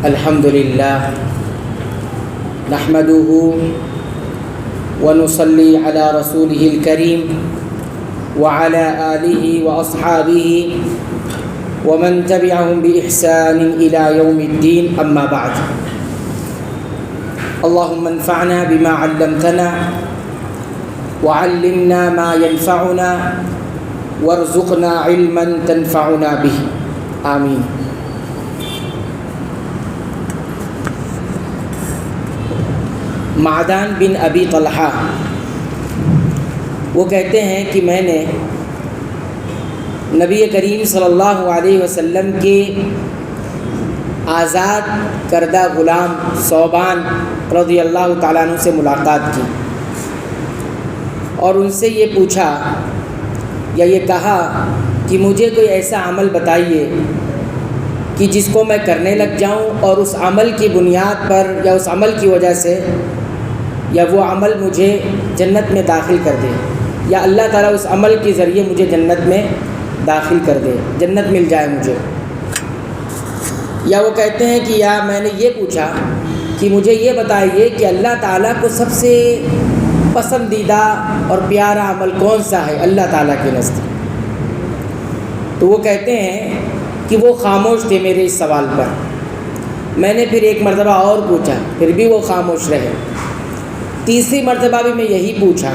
الحمد للہ نحمده ونصلي على رسوله الكريم وعلى آله وأصحابه ومن تبعهم بإحسان إلى يوم الدين أما بعد اللهم انفعنا بما علمتنا وعلمنا ما ينفعنا وارزقنا علما تنفعنا به آمین۔ معدان بن ابی طلحہ وہ کہتے ہیں کہ میں نے نبی کریم صلی اللہ علیہ وسلم کے آزاد کردہ غلام ثوبان رضی اللہ تعالیٰ عنہ سے ملاقات کی اور ان سے یہ پوچھا یا یہ کہا کہ مجھے کوئی ایسا عمل بتائیے کہ جس کو میں کرنے لگ جاؤں اور اس عمل کی بنیاد پر یا اس عمل کی وجہ سے یا وہ عمل مجھے جنت میں داخل کر دے، یا اللہ تعالیٰ اس عمل کے ذریعے مجھے جنت میں داخل کر دے، جنت مل جائے مجھے۔ یا وہ کہتے ہیں کہ یا میں نے یہ پوچھا کہ مجھے یہ بتائیے کہ اللہ تعالیٰ کو سب سے پسندیدہ اور پیارا عمل کون سا ہے اللہ تعالیٰ کے نزدیک؟ تو وہ کہتے ہیں کہ وہ خاموش تھے میرے اس سوال پر۔ میں نے پھر ایک مرتبہ اور پوچھا، پھر بھی وہ خاموش رہے۔ تیسری مرتبہ بھی میں یہی پوچھا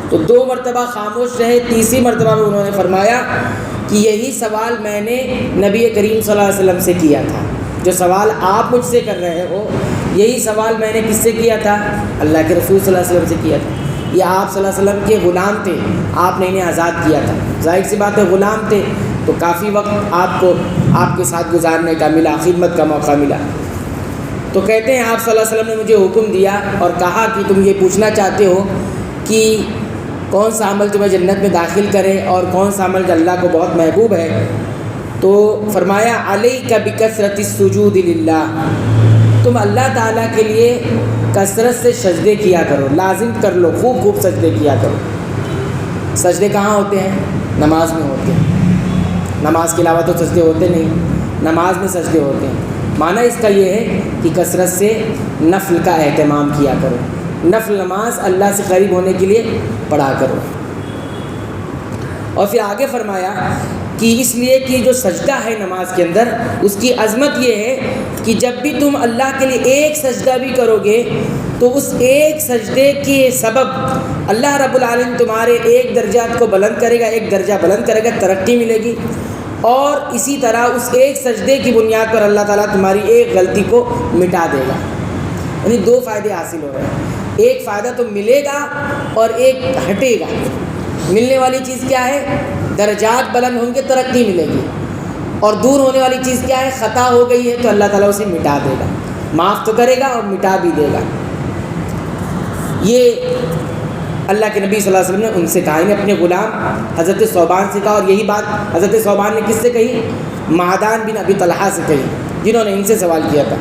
تو 2 مرتبہ خاموش رہے، تیسری مرتبہ میں انہوں نے فرمایا کہ یہی سوال میں نے نبی کریم صلی اللہ علیہ وسلم سے کیا تھا، جو سوال آپ مجھ سے کر رہے ہو یہی سوال میں نے کس سے کیا تھا؟ اللہ کے رسول صلی اللہ علیہ وسلم سے کیا تھا۔ یہ آپ صلی اللہ علیہ وسلم کے غلام تھے، آپ نے انہیں آزاد کیا تھا، ظاہر سی بات ہے غلام تھے تو کافی وقت آپ کو آپ کے ساتھ گزارنے کا ملا، خدمت کا موقع ملا۔ تو کہتے ہیں آپ صلی اللہ علیہ وسلم نے مجھے حکم دیا اور کہا کہ تم یہ پوچھنا چاہتے ہو کہ کون سا عمل تمہیں جنت میں داخل کرے اور کون سا عمل جو اللہ کو بہت محبوب ہے، تو فرمایا علیک بکثرت السجود للہ، تم اللہ تعالیٰ کے لیے کثرت سے سجدے کیا کرو، لازم کر لو، خوب خوب سجدے کیا کرو۔ سجدے کہاں ہوتے ہیں؟ نماز میں ہوتے ہیں، نماز کے علاوہ تو سجدے ہوتے نہیں، نماز میں سجدے ہوتے ہیں۔ معنی اس کا یہ ہے کہ کثرت سے نفل کا اہتمام کیا کرو، نفل نماز اللہ سے قریب ہونے کے لیے پڑھا کرو۔ اور پھر آگے فرمایا کہ اس لیے کہ جو سجدہ ہے نماز کے اندر اس کی عظمت یہ ہے کہ جب بھی تم اللہ کے لیے ایک سجدہ بھی کرو گے تو اس ایک سجدے کے سبب اللہ رب العالمین تمہارے ایک درجات کو بلند کرے گا، ایک درجہ بلند کرے گا، ترقی ملے گی، اور اسی طرح اس ایک سجدے کی بنیاد پر اللہ تعالیٰ تمہاری ایک غلطی کو مٹا دے گا۔ یعنی 2 فائدے حاصل ہو رہے ہیں، ایک فائدہ تو ملے گا اور ایک ہٹے گا۔ ملنے والی چیز کیا ہے؟ درجات بلند ہوں گے، ترقی ملے گی، اور دور ہونے والی چیز کیا ہے؟ خطا ہو گئی ہے تو اللہ تعالیٰ اسے مٹا دے گا، معاف تو کرے گا اور مٹا بھی دے گا۔ یہ اللہ کے نبی صلی اللہ علیہ وسلم نے ان سے کہا، انہیں اپنے غلام حضرت ثوبان سے کہا، اور یہی بات حضرت ثوبان نے کس سے کہی؟ معدان بن ابی طلحہ سے کہی، جنہوں نے ان سے سوال کیا تھا۔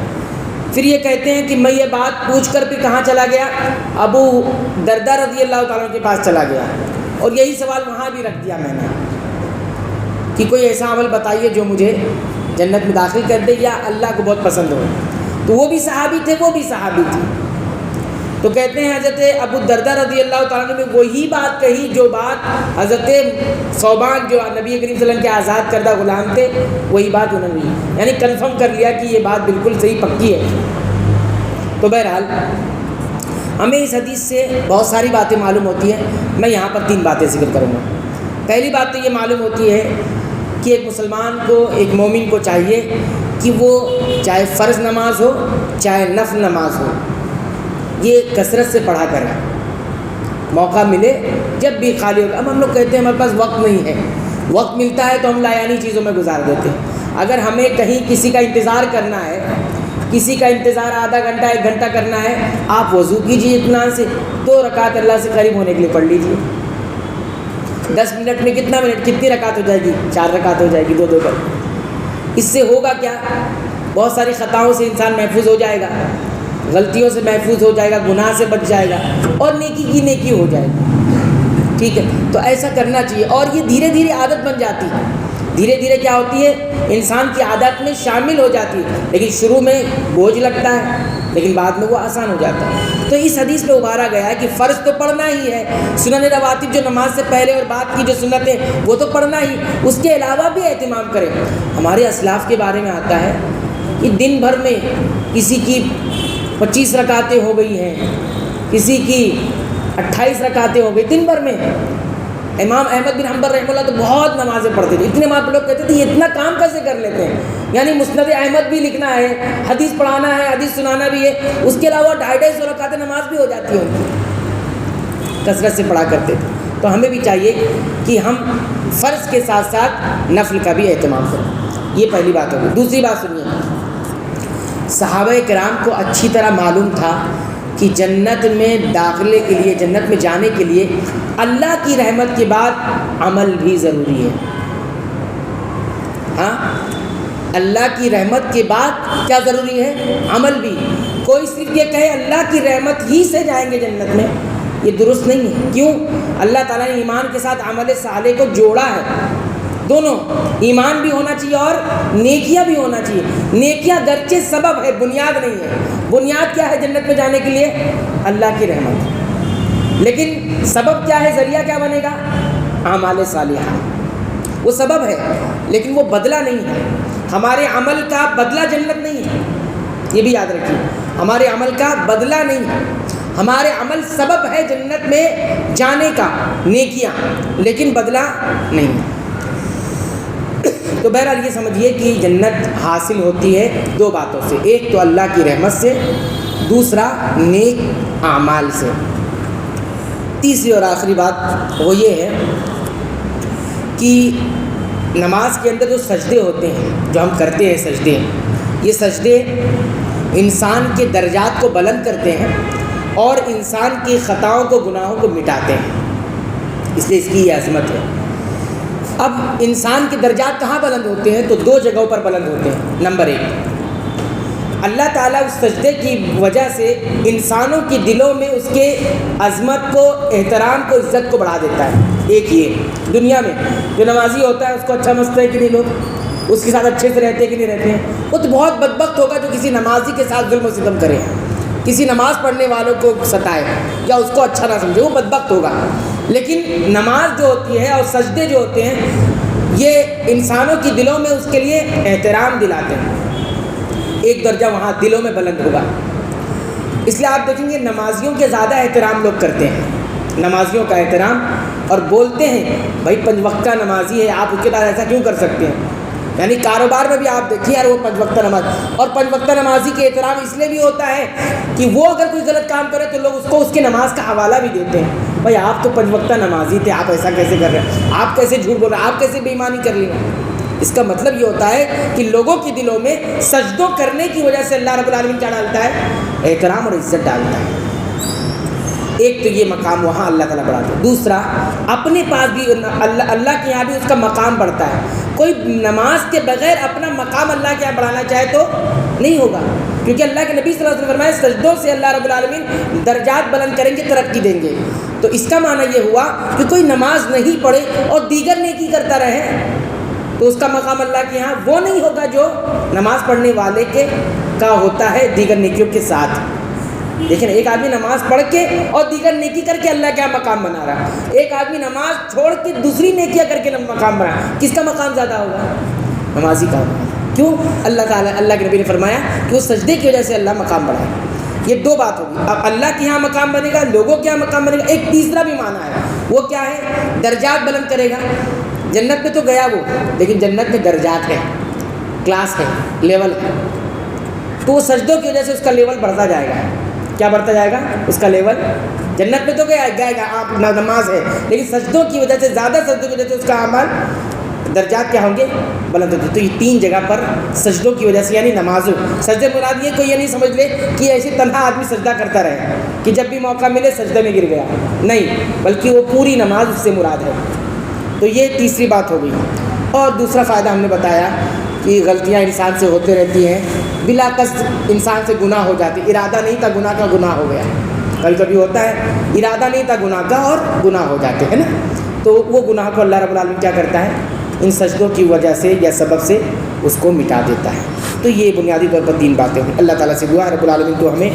پھر یہ کہتے ہیں کہ میں یہ بات پوچھ کر پھر کہاں چلا گیا؟ ابو دردہ رضی اللہ تعالیٰ کے پاس چلا گیا، اور یہی سوال وہاں بھی رکھ دیا میں نے کہ کوئی ایسا عمل بتائیے جو مجھے جنت میں داخل کر دے یا اللہ کو بہت پسند ہو۔ تو وہ بھی صحابی تھے، وہ بھی صحابی تھے۔ تو کہتے ہیں حضرت ابو دردہ رضی اللہ تعالیٰ نے وہی بات کہی جو بات حضرت ثوبان جو نبی کریم صلی اللہ علیہ وسلم کے آزاد کردہ غلام تھے وہی بات انہوں نے، یعنی کنفرم کر لیا کہ یہ بات بالکل صحیح پکی ہے۔ تو بہرحال ہمیں اس حدیث سے بہت ساری باتیں معلوم ہوتی ہیں، میں یہاں پر 3 باتیں ذکر کروں گا۔ پہلی بات تو یہ معلوم ہوتی ہے کہ ایک مسلمان کو، ایک مومن کو چاہیے کہ وہ چاہے فرض نماز ہو چاہے نفل نماز ہو یہ کثرت سے پڑھا کریں، موقع ملے جب بھی خالی ہوگا۔ اب ہم لوگ کہتے ہیں ہمارے پاس وقت نہیں ہے، وقت ملتا ہے تو ہم لایانی چیزوں میں گزار دیتے ہیں۔ اگر ہمیں کہیں کسی کا انتظار کرنا ہے، کسی کا انتظار آدھا گھنٹہ 1 گھنٹہ کرنا ہے، آپ وضو کیجیے اطمینان سے، 2 رکعت اللہ سے قریب ہونے کے لیے پڑھ لیجیے۔ 10 منٹ میں کتنی رکعت ہو جائے گی؟ 4 رکعت ہو جائے گی، 2 کر۔ اس سے ہوگا کیا؟ بہت ساری خطاؤں سے انسان محفوظ ہو جائے گا، غلطیوں سے محفوظ ہو جائے گا، گناہ سے بچ جائے گا، اور نیکی کی نیکی ہو جائے گی۔ ٹھیک ہے، تو ایسا کرنا چاہیے، اور یہ دھیرے دھیرے عادت بن جاتی ہے۔ دھیرے دھیرے کیا ہوتی ہے، انسان کی عادت میں شامل ہو جاتی ہے، لیکن شروع میں بوجھ لگتا ہے لیکن بعد میں وہ آسان ہو جاتا ہے۔ تو اس حدیث میں ابھارا گیا ہے کہ فرض تو پڑھنا ہی ہے، سنن رواتب جو نماز سے پہلے اور بعد کی جو سنتیں وہ تو پڑھنا ہی، اس کے علاوہ بھی اہتمام کریں۔ ہمارے اسلاف کے بارے میں آتا ہے کہ دن بھر میں کسی کی 25 رکعتیں ہو گئی ہیں، کسی کی 28 رکعتیں ہو گئی دن بھر میں۔ امام احمد بن حنبل رحمہ اللہ تو بہت نمازیں پڑھتے تھے، اتنے لوگ کہتے تھے یہ اتنا کام کیسے کر لیتے ہیں، یعنی مسند احمد بھی لکھنا ہے، حدیث پڑھانا ہے، حدیث سنانا بھی ہے، اس کے علاوہ 250 رکعتیں نماز بھی ہو جاتی ہیں، کثرت سے پڑھا کرتے تھے۔ تو ہمیں بھی چاہیے کہ ہم فرض کے ساتھ ساتھ نفل کا بھی اہتمام کریں، یہ پہلی بات ہوگی۔ دوسری بات سنیے، صحابہ کرام کو اچھی طرح معلوم تھا کہ جنت میں داخلے کے لیے، جنت میں جانے کے لیے اللہ کی رحمت کے بعد عمل بھی ضروری ہے۔ ہاں، اللہ کی رحمت کے بعد کیا ضروری ہے؟ عمل بھی۔ کوئی صرف یہ کہے اللہ کی رحمت ہی سے جائیں گے جنت میں، یہ درست نہیں ہے۔ کیوں؟ اللہ تعالیٰ نے ایمان کے ساتھ عمل صالح کو جوڑا ہے، دونوں، ایمان بھی ہونا چاہیے اور نیکیاں بھی ہونا چاہیے۔ نیکیاں گرچہ سبب ہے، بنیاد نہیں ہے۔ بنیاد کیا ہے جنت میں جانے کے لیے؟ اللہ کی رحمت، لیکن سبب کیا ہے، ذریعہ کیا بنے گا؟ اعمال صالحہ، وہ سبب ہے لیکن وہ بدلہ نہیں ہے۔ ہمارے عمل کا بدلہ جنت نہیں ہے، یہ بھی یاد رکھیے، ہمارے عمل کا بدلہ نہیں ہے، ہمارے عمل سبب ہے جنت میں جانے کا، نیکیاں، لیکن بدلہ نہیں ہے۔ تو بہرحال یہ سمجھیے کہ جنت حاصل ہوتی ہے دو باتوں سے، ایک تو اللہ کی رحمت سے، دوسرا نیک اعمال سے۔ تیسری اور آخری بات وہ یہ ہے کہ نماز کے اندر جو سجدے ہوتے ہیں، جو ہم کرتے ہیں سجدے، یہ سجدے انسان کے درجات کو بلند کرتے ہیں اور انسان کی خطاؤں کو، گناہوں کو مٹاتے ہیں، اس لیے اس کی یہ عظمت ہے۔ اب انسان کے درجات کہاں بلند ہوتے ہیں؟ تو دو جگہوں پر بلند ہوتے ہیں۔ نمبر ایک، اللہ تعالیٰ اس سجدے کی وجہ سے انسانوں کی دلوں میں اس کے عظمت کو، احترام کو، عزت کو بڑھا دیتا ہے۔ ایک یہ دنیا میں جو نمازی ہوتا ہے اس کو اچھا سمجھتے ہیں کہ نہیں لوگ، اس کے ساتھ اچھے سے رہتے ہیں کہ نہیں رہتے ہیں؟ وہ تو بہت بدبخت ہوگا جو کسی نمازی کے ساتھ ظلم و ستم کرے، کسی نماز پڑھنے والوں کو ستائے یا اس کو اچھا نہ سمجھے، وہ بدبخت ہوگا۔ لیکن نماز جو ہوتی ہے اور سجدے جو ہوتے ہیں، یہ انسانوں کی دلوں میں اس کے لیے احترام دلاتے ہیں، ایک درجہ وہاں دلوں میں بلند ہوگا۔ اس لیے آپ دیکھیں گے نمازیوں کے زیادہ احترام لوگ کرتے ہیں، نمازیوں کا احترام، اور بولتے ہیں بھائی 5 وقتہ نمازی ہے، آپ اس کے بعد ایسا کیوں کر سکتے ہیں؟ یعنی کاروبار میں بھی آپ دیکھیں یار وہ 5 وقتہ نماز، اور 5 وقتہ نمازی کے احترام اس لیے بھی ہوتا ہے کہ وہ اگر کوئی غلط کام کرے تو لوگ اس کو اس کی نماز کا حوالہ بھی دیتے ہیں، بھائی آپ تو 5 وقتہ نمازی تھے، آپ ایسا کیسے کر رہے ہیں، آپ کیسے جھوٹ بول رہے ہیں، آپ کیسے بے ایمانی کر لی۔ اس کا مطلب یہ ہوتا ہے کہ لوگوں کی دلوں میں سجدوں کرنے کی وجہ سے اللہ رب العالمین کیا ڈالتا ہے؟ احترام اور عزت ڈالتا ہے۔ ایک تو یہ مقام وہاں اللہ تعالیٰ بڑھاتا ہے، دوسرا اپنے پاس بھی اللہ کے یہاں بھی اس کا مقام بڑھتا ہے۔ کوئی نماز کے بغیر اپنا مقام اللہ کے یہاں بڑھانا چاہے تو نہیں ہوگا، کیونکہ اللہ کے نبی صلی اللہ علیہ وسلم فرمایا سجدوں سے اللہ رب العالمین درجات بلند کریں گے، ترقی دیں گے۔ تو اس کا معنی یہ ہوا کہ کوئی نماز نہیں پڑھے اور دیگر نیکی کرتا رہے تو اس کا مقام اللہ کے یہاں وہ نہیں ہوگا جو نماز پڑھنے والے کا ہوتا ہے دیگر نیکیوں کے ساتھ۔ لیکن ایک آدمی نماز پڑھ کے اور دیگر نیکی کر کے اللہ کیا مقام بنا رہا ہے، ایک آدمی نماز چھوڑ کے دوسری نیکیاں کر کے مقام بنا، کس کا مقام زیادہ ہوگا؟ نمازی کا ہوگا۔ کیوں؟ اللہ تعالیٰ، اللہ کے نبی نے فرمایا کہ وہ سجدے کی وجہ سے اللہ مقام بڑھائے۔ یہ دو بات ہوگی، اب اللہ کے یہاں مقام بنے گا، لوگوں کے یہاں مقام بنے گا۔ ایک تیسرا بھی معنی ہے، وہ کیا ہے؟ درجات بلند کرے گا۔ جنت میں تو گیا وہ، لیکن جنت میں درجات ہے، کلاس ہے، لیول ہے، تو وہ سجدوں کی وجہ سے اس کا لیول بڑھتا جائے گا۔ کیا بڑھتا جائے گا؟ اس کا لیول۔ جنت میں تو گیا گا، آپ نماز ہے، لیکن سجدوں کی وجہ سے، زیادہ سجدوں کی وجہ سے اس کا عمل، درجات کیا ہوں گے؟ بلند ہوتے۔ تو یہ 3 جگہ پر سجدوں کی وجہ سے، یعنی نمازوں، سجدے مراد یہ کوئی یہ نہیں سمجھ لے کہ ایسے تنہا آدمی سجدہ کرتا رہے کہ جب بھی موقع ملے سجدے میں گر گیا، نہیں، بلکہ وہ پوری نماز اس سے مراد ہے۔ تو یہ تیسری بات ہو گئی۔ اور دوسرا فائدہ ہم نے بتایا کہ غلطیاں انسان سے ہوتے رہتی ہیں، بلا قصد انسان سے گناہ ہو جاتی، ارادہ نہیں تھا گناہ کا، گناہ ہو گیا۔ کبھی کبھی ہوتا ہے ارادہ نہیں تھا گناہ کا اور گناہ ہو جاتے ہیں نا، تو وہ گناہ کو اللہ رب العالمین کیا کرتا ہے؟ ان سجدوں کی وجہ سے یا سبب سے اس کو مٹا دیتا ہے۔ تو یہ بنیادی طور پر 3 باتیں ہوئی۔ اللہ تعالیٰ سے دعا ہے رب العالمین تو ہمیں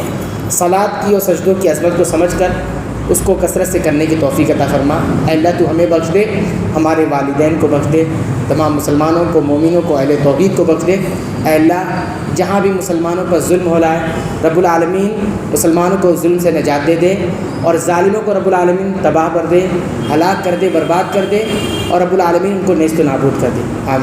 صلاۃ کی اور سجدوں کی عظمت کو سمجھ کر اس کو کثرت سے کرنے کی توفیق عطا فرما۔ اے اللہ تو ہمیں بخش دے، ہمارے والدین کو بخش دے، تمام مسلمانوں کو، مومنوں کو، اہل توحید کو بخش دے۔ اے اللہ جہاں بھی مسلمانوں پر ظلم ہو رہا ہے رب العالمین مسلمانوں کو ظلم سے نجات دے دے، اور ظالموں کو رب العالمین تباہ کر دے، ہلاک کر دے، برباد کر دے، اور رب العالمین ان کو نیست و نابود کر دے۔ آمین۔